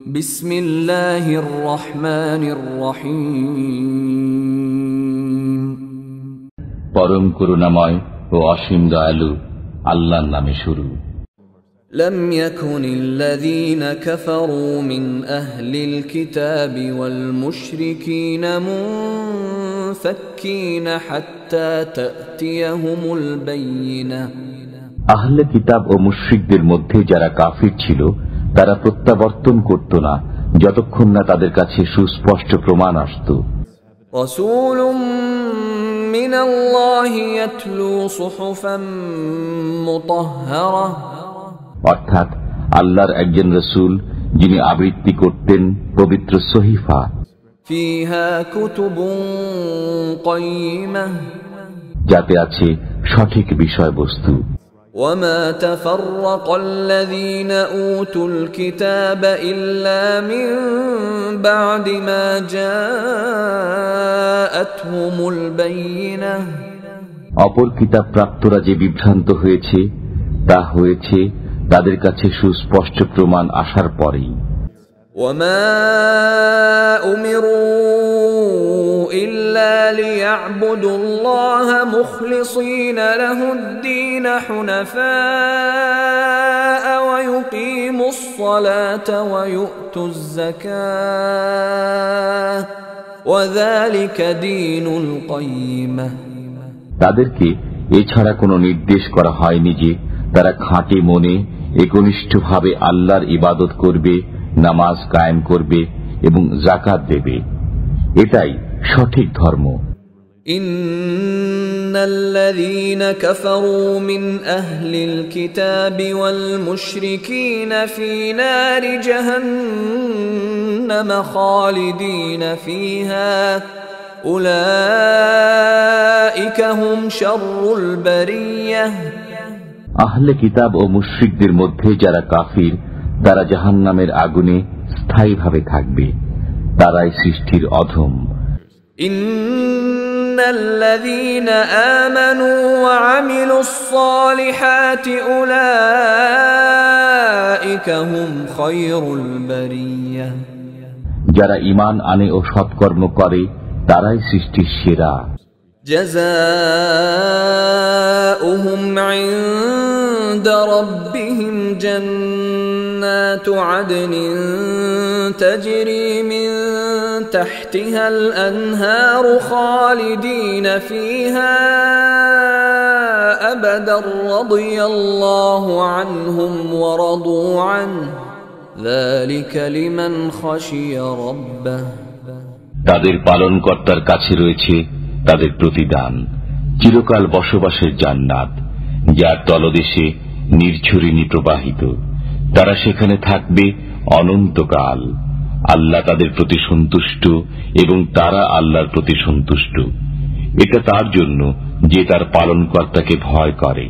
বিসমিল্লাহির রহমানির রহিম। পরম করুণাময় ও অসীম দয়ালু আল্লাহর নামে শুরু। لم يكن الذين كفروا من أهل الكتاب والمشركين منفكين حتى تأتيهم البينة। আহলে কিতাব ও মুশরিকদের মধ্যে যারা কাফির ছিল তারা প্রত্যাবর্তন করত না যতক্ষণ না তাদের কাছে সুস্পষ্ট প্রমাণ আসত। رسول من الله يتلو صحفا مطهرة। অর্থাৎ আল্লাহর একজন রাসূল যিনি আবৃত্তি করতেন পবিত্র সহিফা। فيها كتب قيمة। যাতে আছে সঠিক বিষয়বস্তু। وما تفرق الذين أوتوا الكتاب إلا من بعد ما جاءتهم البينة। অপর কিতাব প্রাপ্তরা যে বিভ্রান্ত হয়েছে তা হয়েছে তাদের কাছে সুস্পষ্ট প্রমাণ আসার পরেই। وما أمروا إلا ليعبدوا الله مخلصين له الدين حنفاء ويقيموا الصلاة ويؤتوا الزكاة وذلك دين القيمة। তাদেরকে এছাড়া কোনো নির্দেশ করা হয়নি যে তারা খাঁটি মনে একনিষ্ঠভাবে আল্লাহর ইবাদত করবে, নামাজ কায়েম করবে এবং যাকাত দেবে। এটাই সঠিক ধর্ম। ইন্নাল্লাযীনা কাফারু মিন আহলিল কিতাবি ওয়াল মুশরিকিনা ফী নারি জাহান্নাম খালিদিনা ফীহা উলাইকা হুম শাররুল বারিয়াহ। আহলে কিতাব ও মুশরিকদের মধ্যে যারা কাফির তারা জাহান্নামের আগুনে স্থায়ীভাবে থাকবে, তারাই সৃষ্টির অধম। ইন্নাল্লাযীনা আমানু ওয়া আমিলুস সালিহাতি উলাইকা হুম খায়রুল বারিয়াহ। যারা ঈমান আনে ও সৎকর্ম করে তারাই সৃষ্টির সেরা। জাযাউহুম ইনদা রাব্বিহিম জান্নাতু আদনিন তাজরি মিন তাহতিহাল আনহারু খালিদিনা ফীহা আবাদান রাদিয়াল্লাহু আনহুম ওয়া রাদু আনহু যালিকা লিমান খাশিয়া রাব্বাহ। তাদের পালনকর্তার কাছে রয়েছে তাদের প্রতিদান, চিরকাল বসবাসের জান্নাত, যার তলদেশে নির্ঝরিণী প্রবাহিত। তারা সেখানে থাকবে অনন্তকাল। আল্লাহ তাদের প্রতি সন্তুষ্ট এবং তারা আল্লাহর প্রতি সন্তুষ্ট। এটা তার জন্য যে তার পালনকর্তাকে ভয় করে।